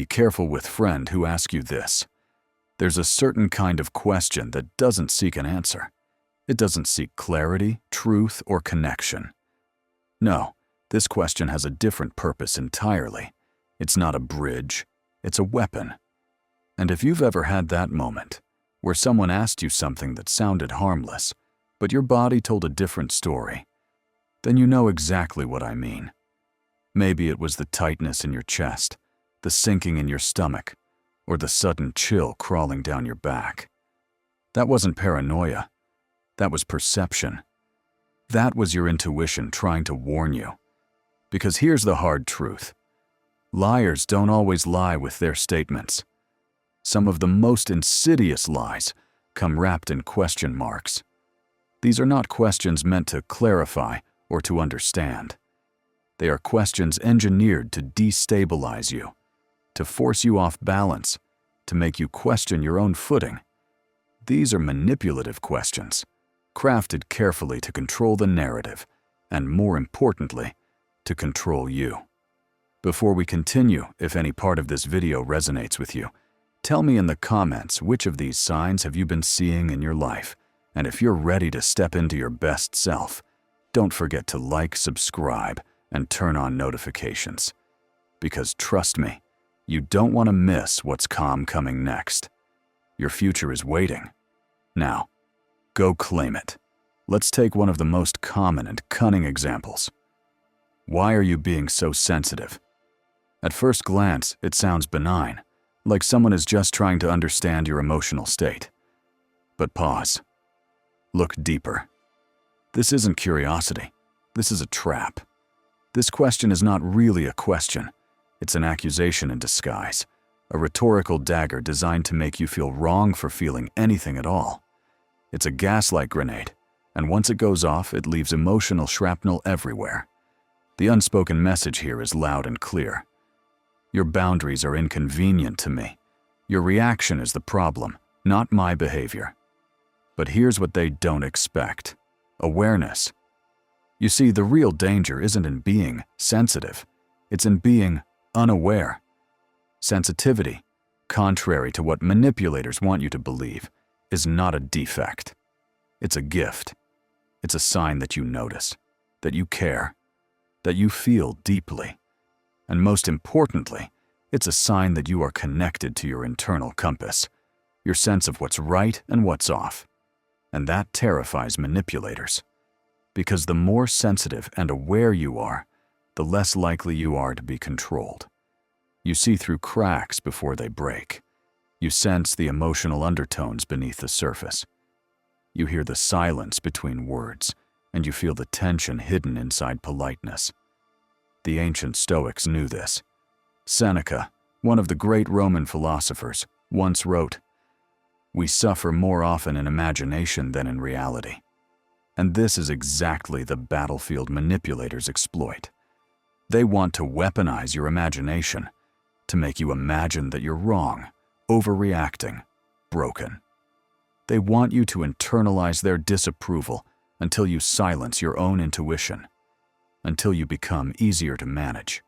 careful with friend who asks you this. There's a certain kind of question that doesn't seek an answer. It doesn't seek clarity, truth, or connection. No, this question has a different purpose entirely. It's not a bridge, it's a weapon. And if you've ever had that moment, where someone asked you something that sounded harmless, but your body told a different story, then you know exactly what I mean. Maybe it was the tightness in your chest, the sinking in your stomach, or the sudden chill crawling down your back. That wasn't paranoia. That was perception. That was your intuition trying to warn you. Because here's the hard truth. Liars don't always lie with their statements. Some of the most insidious lies come wrapped in question marks. These are not questions meant to clarify or to understand. They are questions engineered to destabilize you, to force you off balance, to make you question your own footing. These are manipulative questions, crafted carefully to control the narrative, and more importantly, to control you. Before we continue, if any part of this video resonates with you, tell me in the comments which of these signs have you been seeing in your life, and if you're ready to step into your best self, don't forget to like, subscribe, and turn on notifications. Because trust me, you don't want to miss what's coming next. Your future is waiting. Now, go claim it. Let's take one of the most common and cunning examples. Why are you being so sensitive? At first glance, it sounds benign, like someone is just trying to understand your emotional state. But pause. Look deeper. This isn't curiosity. This is a trap. This question is not really a question. It's an accusation in disguise, a rhetorical dagger designed to make you feel wrong for feeling anything at all. It's a gaslight grenade, and once it goes off, it leaves emotional shrapnel everywhere. The unspoken message here is loud and clear. Your boundaries are inconvenient to me. Your reaction is the problem, not my behavior. But here's what they don't expect: awareness. You see, the real danger isn't in being sensitive. It's in being unaware. Sensitivity, contrary to what manipulators want you to believe, is not a defect. It's a gift. It's a sign that you notice, that you care, that you feel deeply. And most importantly, it's a sign that you are connected to your internal compass, your sense of what's right and what's off. And that terrifies manipulators. Because the more sensitive and aware you are, the less likely you are to be controlled. You see through cracks before they break. You sense the emotional undertones beneath the surface. You hear the silence between words, and you feel the tension hidden inside politeness. The ancient Stoics knew this. Seneca, one of the great Roman philosophers, once wrote, "We suffer more often in imagination than in reality." And this is exactly the battlefield manipulators exploit. They want to weaponize your imagination, to make you imagine that you're wrong, overreacting, broken. They want you to internalize their disapproval until you silence your own intuition, until you become easier to manage.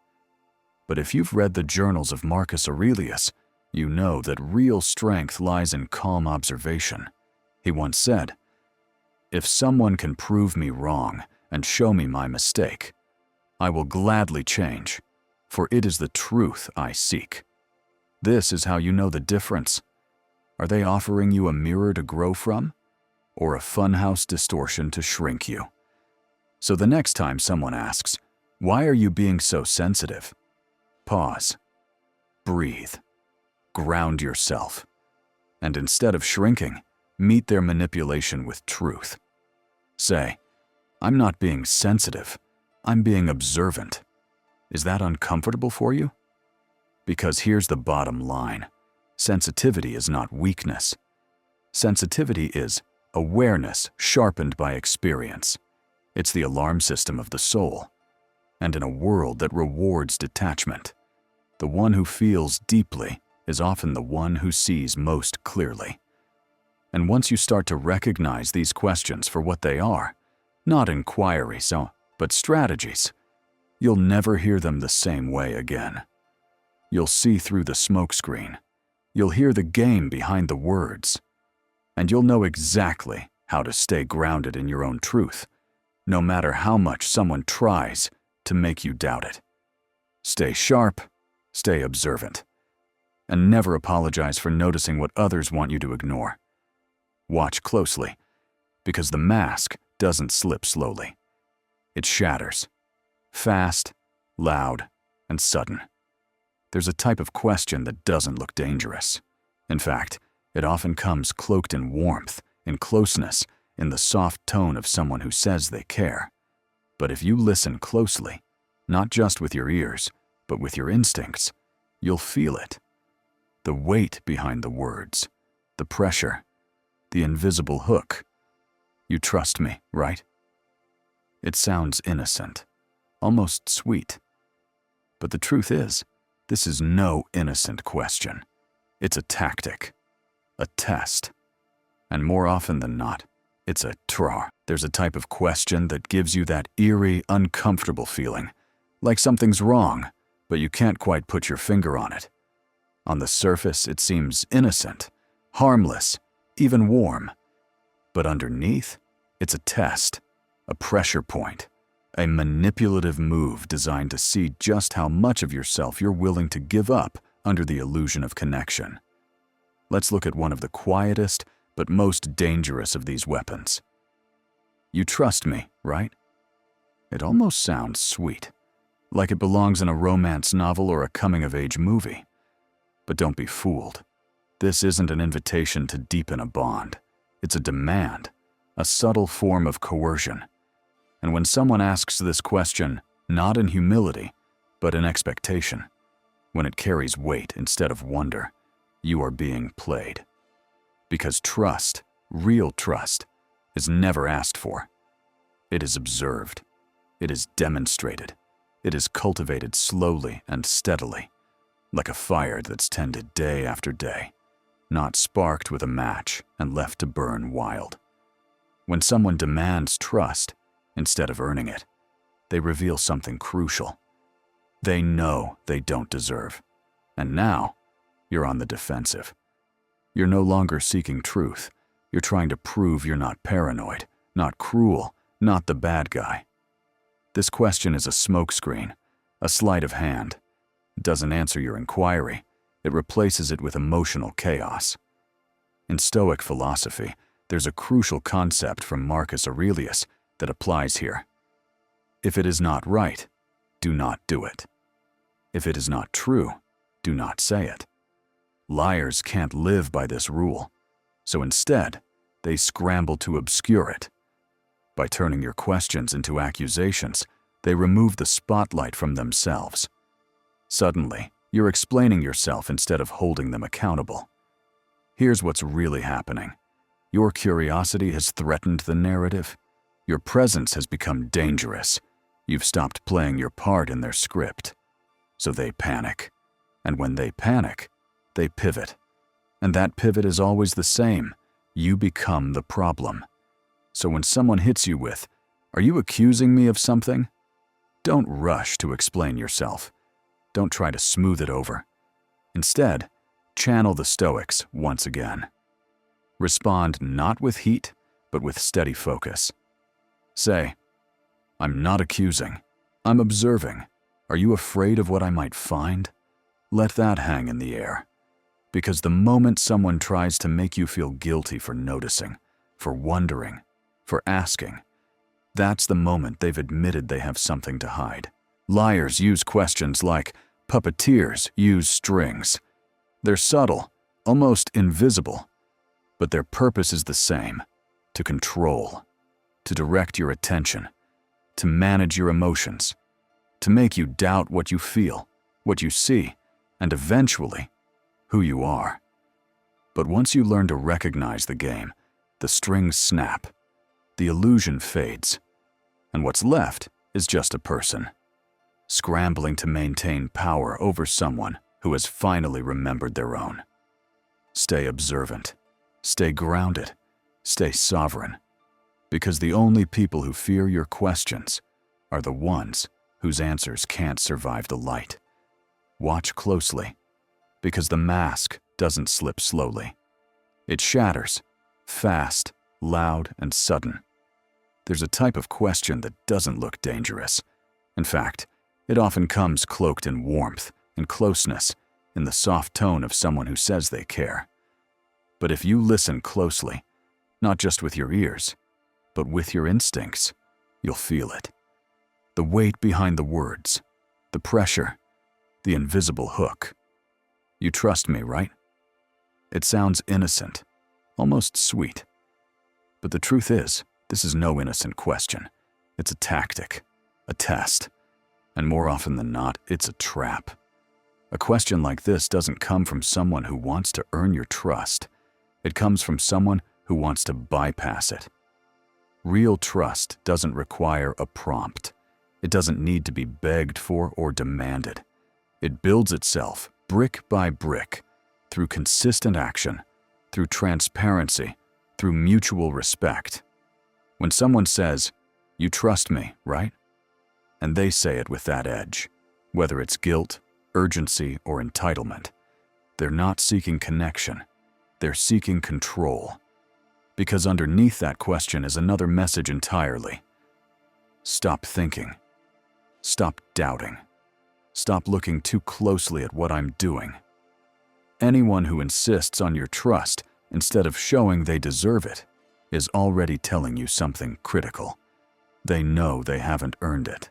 But if you've read the journals of Marcus Aurelius, you know that real strength lies in calm observation. He once said, "If someone can prove me wrong and show me my mistake, I will gladly change, for it is the truth I seek." This is how you know the difference. Are they offering you a mirror to grow from, or a funhouse distortion to shrink you? So the next time someone asks, "Why are you being so sensitive?" Pause. Breathe. Ground yourself. And instead of shrinking, meet their manipulation with truth. Say, "I'm not being sensitive. I'm being observant." Is that uncomfortable for you? Because here's the bottom line. Sensitivity is not weakness. Sensitivity is awareness sharpened by experience. It's the alarm system of the soul. And in a world that rewards detachment, the one who feels deeply is often the one who sees most clearly. And once you start to recognize these questions for what they are, not inquiries, but strategies, you'll never hear them the same way again. You'll see through the smokescreen. You'll hear the game behind the words. And you'll know exactly how to stay grounded in your own truth, no matter how much someone tries to make you doubt it. Stay sharp, stay observant, and never apologize for noticing what others want you to ignore. Watch closely, because the mask doesn't slip slowly. It shatters, fast, loud, and sudden. There's a type of question that doesn't look dangerous. In fact, it often comes cloaked in warmth, in closeness, in the soft tone of someone who says they care. But if you listen closely, not just with your ears, but with your instincts, you'll feel it. The weight behind the words, the pressure, the invisible hook. You trust me, right? It sounds innocent, almost sweet. But the truth is, this is no innocent question. It's a tactic, a test. And more often than not, it's a trick. There's a type of question that gives you that eerie, uncomfortable feeling, like something's wrong, but you can't quite put your finger on it. On the surface, it seems innocent, harmless, even warm. But underneath, it's a test, a pressure point, a manipulative move designed to see just how much of yourself you're willing to give up under the illusion of connection. Let's look at one of the quietest but most dangerous of these weapons. You trust me, right? It almost sounds sweet, like it belongs in a romance novel or a coming-of-age movie. But don't be fooled. This isn't an invitation to deepen a bond. It's a demand, a subtle form of coercion. And when someone asks this question, not in humility, but in expectation, when it carries weight instead of wonder, you are being played. Because trust, real trust, is never asked for. It is observed. It is demonstrated. It is cultivated slowly and steadily, like a fire that's tended day after day, not sparked with a match and left to burn wild. When someone demands trust instead of earning it, they reveal something crucial. They know they don't deserve. And now, you're on the defensive. You're no longer seeking truth. You're trying to prove you're not paranoid, not cruel, not the bad guy. This question is a smokescreen, a sleight of hand. It doesn't answer your inquiry. It replaces it with emotional chaos. In Stoic philosophy, there's a crucial concept from Marcus Aurelius that applies here. If it is not right, do not do it. If it is not true, do not say it. Liars can't live by this rule, so instead, they scramble to obscure it. By turning your questions into accusations, they remove the spotlight from themselves. Suddenly, you're explaining yourself instead of holding them accountable. Here's what's really happening. Your curiosity has threatened the narrative. Your presence has become dangerous. You've stopped playing your part in their script. So they panic. And when they panic, they pivot. And that pivot is always the same. You become the problem. So when someone hits you with, "Are you accusing me of something?" Don't rush to explain yourself. Don't try to smooth it over. Instead, channel the Stoics once again. Respond not with heat, but with steady focus. Say, "I'm not accusing. I'm observing. Are you afraid of what I might find?" Let that hang in the air. Because the moment someone tries to make you feel guilty for noticing, for wondering, for asking, that's the moment they've admitted they have something to hide. Liars use questions like puppeteers use strings. They're subtle, almost invisible, but their purpose is the same: to control, to direct your attention, to manage your emotions, to make you doubt what you feel, what you see, and eventually, who you are. But once you learn to recognize the game, the strings snap, the illusion fades, and what's left is just a person, scrambling to maintain power over someone who has finally remembered their own. Stay observant, stay grounded, stay sovereign, because the only people who fear your questions are the ones whose answers can't survive the light. Watch closely, because the mask doesn't slip slowly. It shatters, fast, loud, and sudden. There's a type of question that doesn't look dangerous. In fact, it often comes cloaked in warmth and closeness, in the soft tone of someone who says they care. But if you listen closely, not just with your ears, but with your instincts, you'll feel it. The weight behind the words, the pressure, the invisible hook. You trust me, right? It sounds innocent, almost sweet. But the truth is, this is no innocent question. It's a tactic, a test, and more often than not, it's a trap. A question like this doesn't come from someone who wants to earn your trust. It comes from someone who wants to bypass it. Real trust doesn't require a prompt. It doesn't need to be begged for or demanded. It builds itself brick by brick, through consistent action, through transparency, through mutual respect. When someone says, "You trust me, right?" and they say it with that edge, whether it's guilt, urgency, or entitlement, they're not seeking connection, they're seeking control. Because underneath that question is another message entirely. Stop thinking. Stop doubting. Stop looking too closely at what I'm doing. Anyone who insists on your trust instead of showing they deserve it is already telling you something critical. They know they haven't earned it.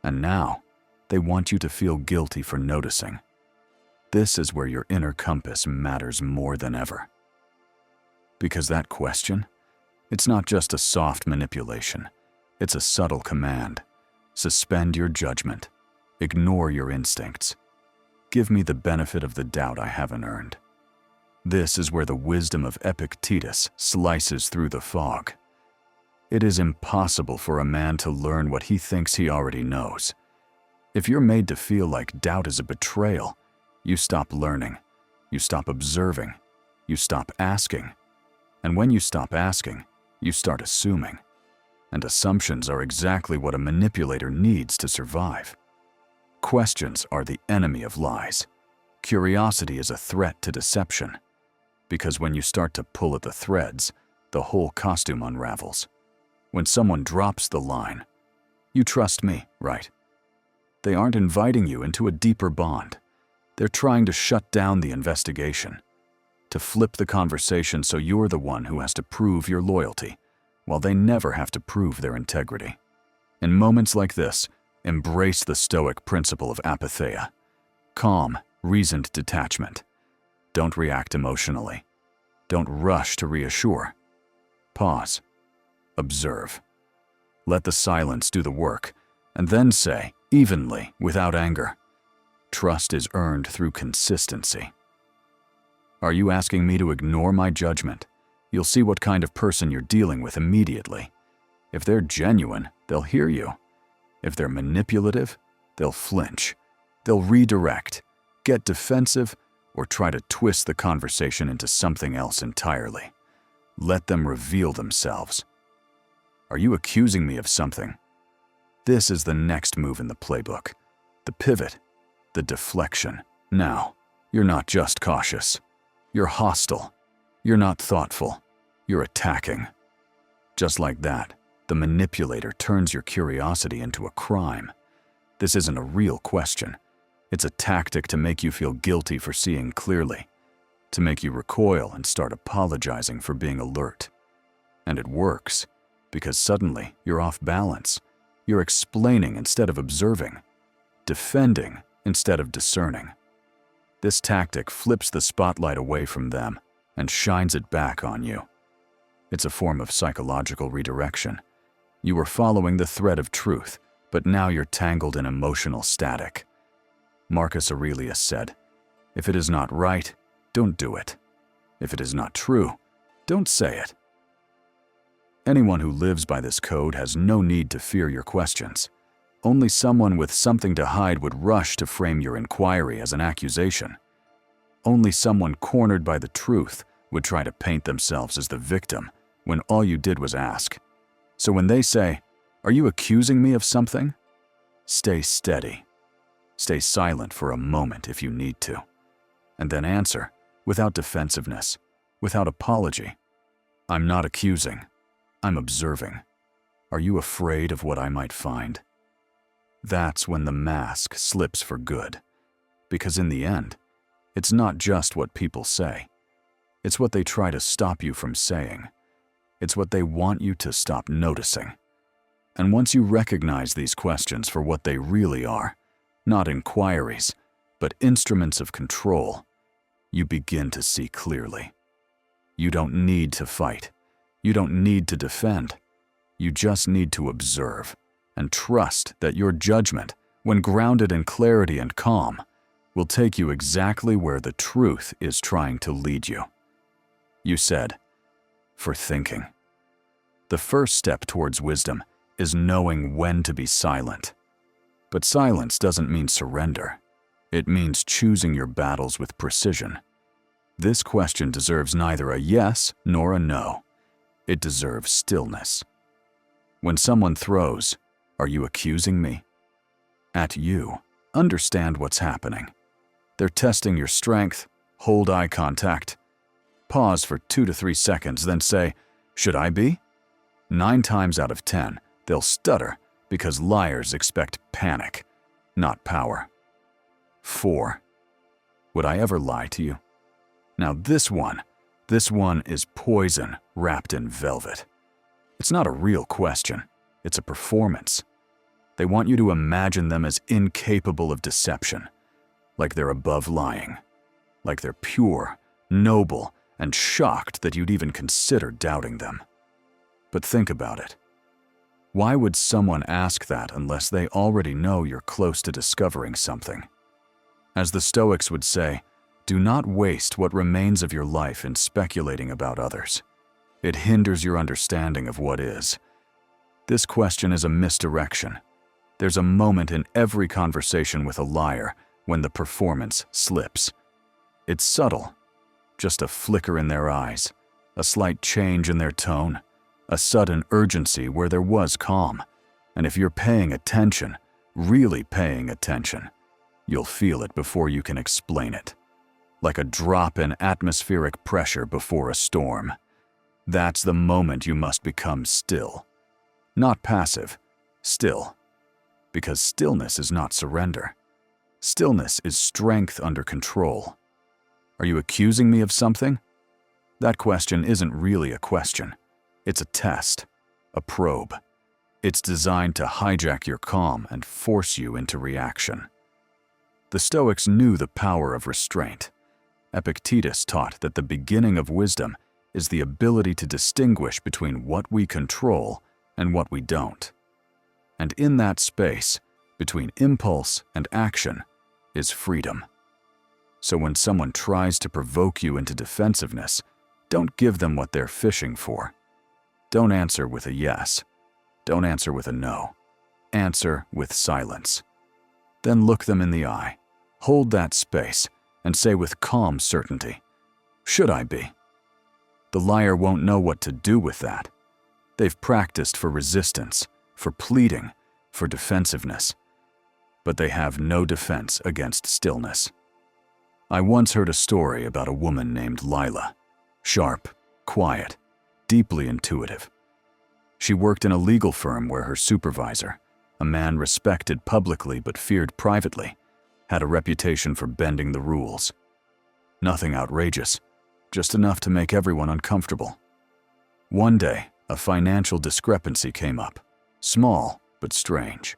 And now, they want you to feel guilty for noticing. This is where your inner compass matters more than ever. Because that question, it's not just a soft manipulation. It's a subtle command. Suspend your judgment. Ignore your instincts. Give me the benefit of the doubt I haven't earned. This is where the wisdom of Epictetus slices through the fog. It is impossible for a man to learn what he thinks he already knows. If you're made to feel like doubt is a betrayal, you stop learning, you stop observing, you stop asking. And when you stop asking, you start assuming. And assumptions are exactly what a manipulator needs to survive. Questions are the enemy of lies. Curiosity is a threat to deception. Because when you start to pull at the threads, the whole costume unravels. When someone drops the line, "You trust me, right?" they aren't inviting you into a deeper bond. They're trying to shut down the investigation, to flip the conversation so you're the one who has to prove your loyalty, while they never have to prove their integrity. In moments like this, embrace the Stoic principle of apatheia. Calm, reasoned detachment. Don't react emotionally. Don't rush to reassure. Pause. Observe. Let the silence do the work, and then say, evenly, without anger, "Trust is earned through consistency." Are you asking me to ignore my judgment? You'll see what kind of person you're dealing with immediately. If they're genuine, they'll hear you. If they're manipulative, they'll flinch. They'll redirect, get defensive, or try to twist the conversation into something else entirely. Let them reveal themselves. Are you accusing me of something? This is the next move in the playbook. The pivot, the deflection. Now, you're not just cautious. You're hostile. You're not thoughtful. You're attacking. Just like that, the manipulator turns your curiosity into a crime. This isn't a real question. It's a tactic to make you feel guilty for seeing clearly, to make you recoil and start apologizing for being alert. And it works, because suddenly you're off balance. You're explaining instead of observing, defending instead of discerning. This tactic flips the spotlight away from them and shines it back on you. It's a form of psychological redirection. You were following the thread of truth, but now you're tangled in emotional static. Marcus Aurelius said, "If it is not right, don't do it. If it is not true, don't say it." Anyone who lives by this code has no need to fear your questions. Only someone with something to hide would rush to frame your inquiry as an accusation. Only someone cornered by the truth would try to paint themselves as the victim when all you did was ask. So when they say, "Are you accusing me of something?" stay steady. Stay silent for a moment if you need to, and then answer without defensiveness, without apology. I'm not accusing. I'm observing. Are you afraid of what I might find? That's when the mask slips for good, because in the end, it's not just what people say. It's what they try to stop you from saying. It's what they want you to stop noticing. And once you recognize these questions for what they really are, not inquiries, but instruments of control, you begin to see clearly. You don't need to fight. You don't need to defend. You just need to observe and trust that your judgment, when grounded in clarity and calm, will take you exactly where the truth is trying to lead you. You said, for thinking. The first step towards wisdom is knowing when to be silent. But silence doesn't mean surrender. It means choosing your battles with precision. This question deserves neither a yes nor a no. It deserves stillness. When someone throws, "Are you accusing me?" at you, understand what's happening. They're testing your strength. Hold eye contact. Pause for 2 to 3 seconds, then say, "Should I be?" 9 times out of 10, they'll stutter because liars expect panic, not power. 4. Would I ever lie to you? Now this one is poison wrapped in velvet. It's not a real question. It's a performance. They want you to imagine them as incapable of deception, like they're above lying, like they're pure, noble, and shocked that you'd even consider doubting them. But think about it. Why would someone ask that unless they already know you're close to discovering something? As the Stoics would say, do not waste what remains of your life in speculating about others. It hinders your understanding of what is. This question is a misdirection. There's a moment in every conversation with a liar when the performance slips. It's subtle, just a flicker in their eyes, a slight change in their tone, a sudden urgency where there was calm. And if you're paying attention, really paying attention, you'll feel it before you can explain it. Like a drop in atmospheric pressure before a storm. That's the moment you must become still. Not passive, still. Because stillness is not surrender. Stillness is strength under control. Are you accusing me of something? That question isn't really a question. It's a test, a probe. It's designed to hijack your calm and force you into reaction. The Stoics knew the power of restraint. Epictetus taught that the beginning of wisdom is the ability to distinguish between what we control and what we don't. And in that space, between impulse and action, is freedom. So when someone tries to provoke you into defensiveness, don't give them what they're fishing for. Don't answer with a yes. Don't answer with a no. Answer with silence. Then look them in the eye. Hold that space and say with calm certainty, "Should I be?" The liar won't know what to do with that. They've practiced for resistance, for pleading, for defensiveness. But they have no defense against stillness. I once heard a story about a woman named Lila. Sharp, quiet, deeply intuitive. She worked in a legal firm where her supervisor, a man respected publicly but feared privately, had a reputation for bending the rules. Nothing outrageous, just enough to make everyone uncomfortable. One day, a financial discrepancy came up, small but strange.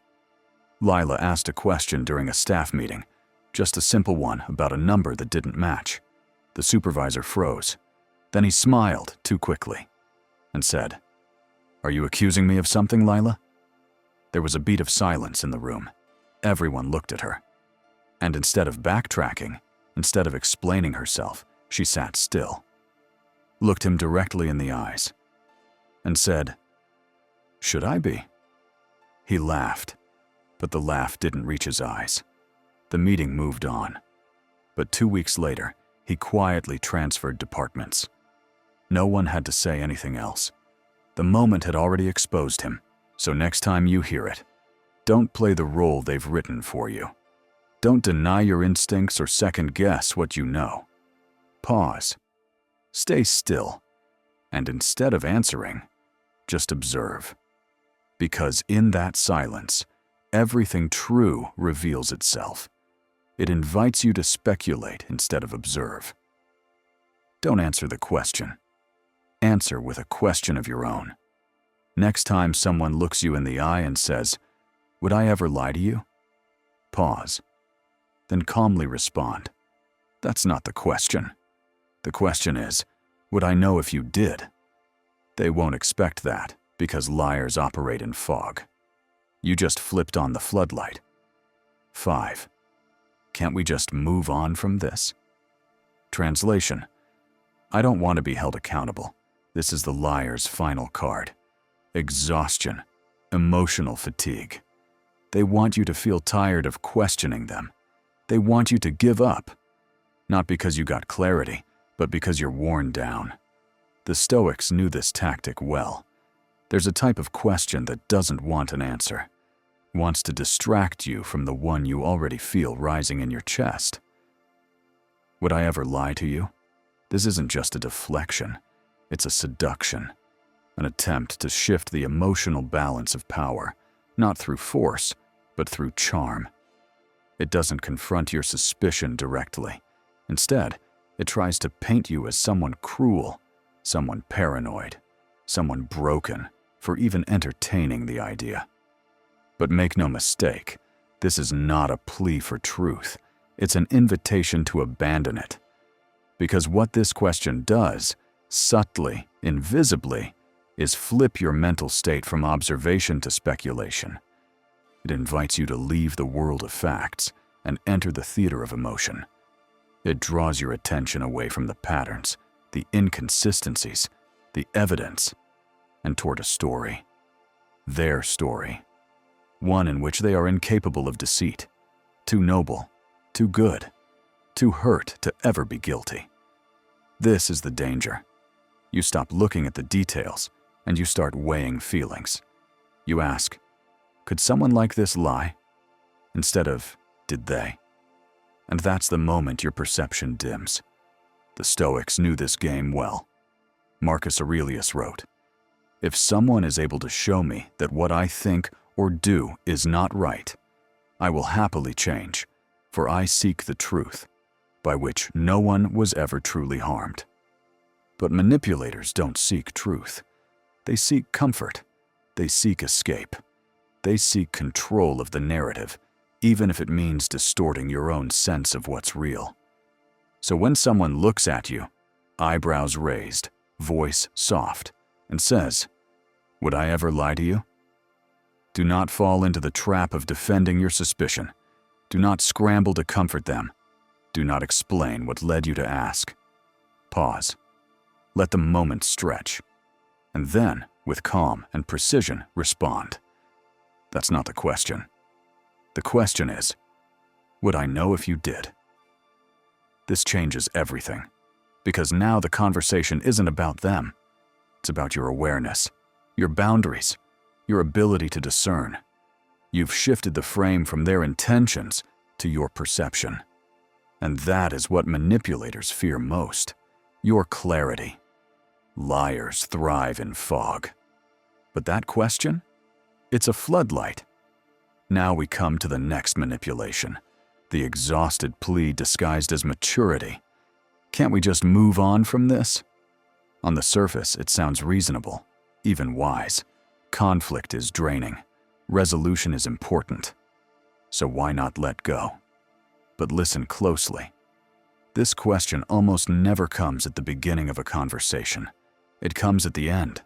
Lila asked a question during a staff meeting, just a simple one about a number that didn't match. The supervisor froze. Then he smiled too quickly and said, "Are you accusing me of something, Lila?" There was a beat of silence in the room. Everyone looked at her. And instead of backtracking, instead of explaining herself, she sat still, looked him directly in the eyes, and said, "Should I be?" He laughed, but the laugh didn't reach his eyes. The meeting moved on. But 2 weeks later, he quietly transferred departments. No one had to say anything else. The moment had already exposed him, so next time you hear it, don't play the role they've written for you. Don't deny your instincts or second-guess what you know. Pause. Stay still. And instead of answering, just observe. Because in that silence, everything true reveals itself. It invites you to speculate instead of observe. Don't answer the question. Answer with a question of your own. Next time someone looks you in the eye and says, "Would I ever lie to you?" Pause. Then calmly respond, "That's not the question. The question is, would I know if you did?" They won't expect that because liars operate in fog. You just flipped on the floodlight. 5. Can't we just move on from this? Translation: I don't want to be held accountable. This is the liar's final card. Exhaustion, emotional fatigue. They want you to feel tired of questioning them. They want you to give up. Not because you got clarity, but because you're worn down. The Stoics knew this tactic well. There's a type of question that doesn't want an answer. Wants to distract you from the one you already feel rising in your chest. Would I ever lie to you? This isn't just a deflection. It's a seduction. An attempt to shift the emotional balance of power, not through force, but through charm. It doesn't confront your suspicion directly. Instead, it tries to paint you as someone cruel, someone paranoid, someone broken for even entertaining the idea. But make no mistake, this is not a plea for truth. It's an invitation to abandon it. Because what this question does, subtly, invisibly, is flip your mental state from observation to speculation. It invites you to leave the world of facts and enter the theater of emotion. It draws your attention away from the patterns, the inconsistencies, the evidence, and toward a story. Their story. One in which they are incapable of deceit, too noble, too good, too hurt to ever be guilty. This is the danger. You stop looking at the details and you start weighing feelings. You ask, could someone like this lie? Instead of, did they? And that's the moment your perception dims. The Stoics knew this game well. Marcus Aurelius wrote, "If someone is able to show me that what I think or do is not right, I will happily change, for I seek the truth, by which no one was ever truly harmed." But manipulators don't seek truth. They seek comfort. They seek escape. They seek control of the narrative, even if it means distorting your own sense of what's real. So when someone looks at you, eyebrows raised, voice soft, and says, "Would I ever lie to you?" Do not fall into the trap of defending your suspicion. Do not scramble to comfort them. Do not explain what led you to ask. Pause. Let the moment stretch. And then, with calm and precision, respond. That's not the question. The question is, would I know if you did? This changes everything, because now the conversation isn't about them. It's about your awareness, your boundaries, your ability to discern. You've shifted the frame from their intentions to your perception. And that is what manipulators fear most, your clarity. Liars thrive in fog. But that question? It's a floodlight. Now we come to the next manipulation, the exhausted plea disguised as maturity. Can't we just move on from this? On the surface, it sounds reasonable, even wise. Conflict is draining. Resolution is important. So why not let go? But listen closely. This question almost never comes at the beginning of a conversation. It comes at the end.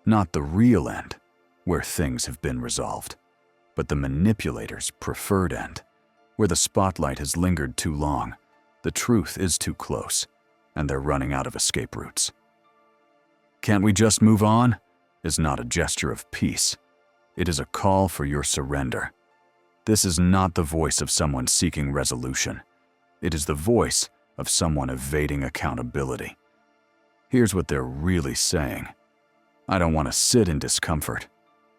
Not the real end, where things have been resolved, but the manipulator's preferred end, where the spotlight has lingered too long, the truth is too close, and they're running out of escape routes. Can't we just move on? Is not a gesture of peace. It is a call for your surrender. This is not the voice of someone seeking resolution. It is the voice of someone evading accountability. Here's what they're really saying. I don't want to sit in discomfort.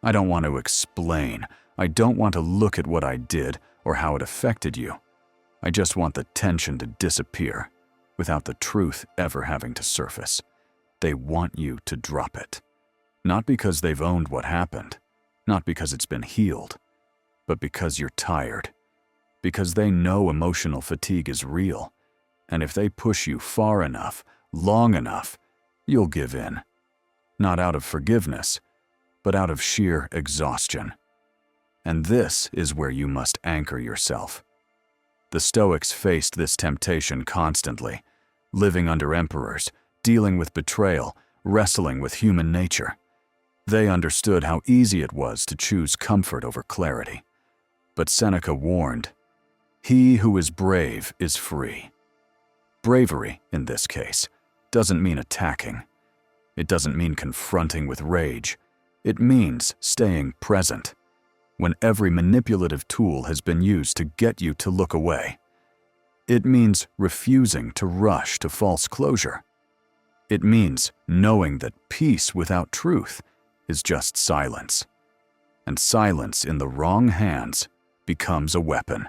I don't want to explain. I don't want to look at what I did or how it affected you. I just want the tension to disappear without the truth ever having to surface. They want you to drop it. Not because they've owned what happened, not because it's been healed, but because you're tired. Because they know emotional fatigue is real, and if they push you far enough, long enough, you'll give in. Not out of forgiveness, but out of sheer exhaustion. And this is where you must anchor yourself. The Stoics faced this temptation constantly, living under emperors, dealing with betrayal, wrestling with human nature. They understood how easy it was to choose comfort over clarity. But Seneca warned, "He who is brave is free." Bravery, in this case, doesn't mean attacking. It doesn't mean confronting with rage. It means staying present when every manipulative tool has been used to get you to look away. It means refusing to rush to false closure. It means knowing that peace without truth is just silence. And silence in the wrong hands becomes a weapon.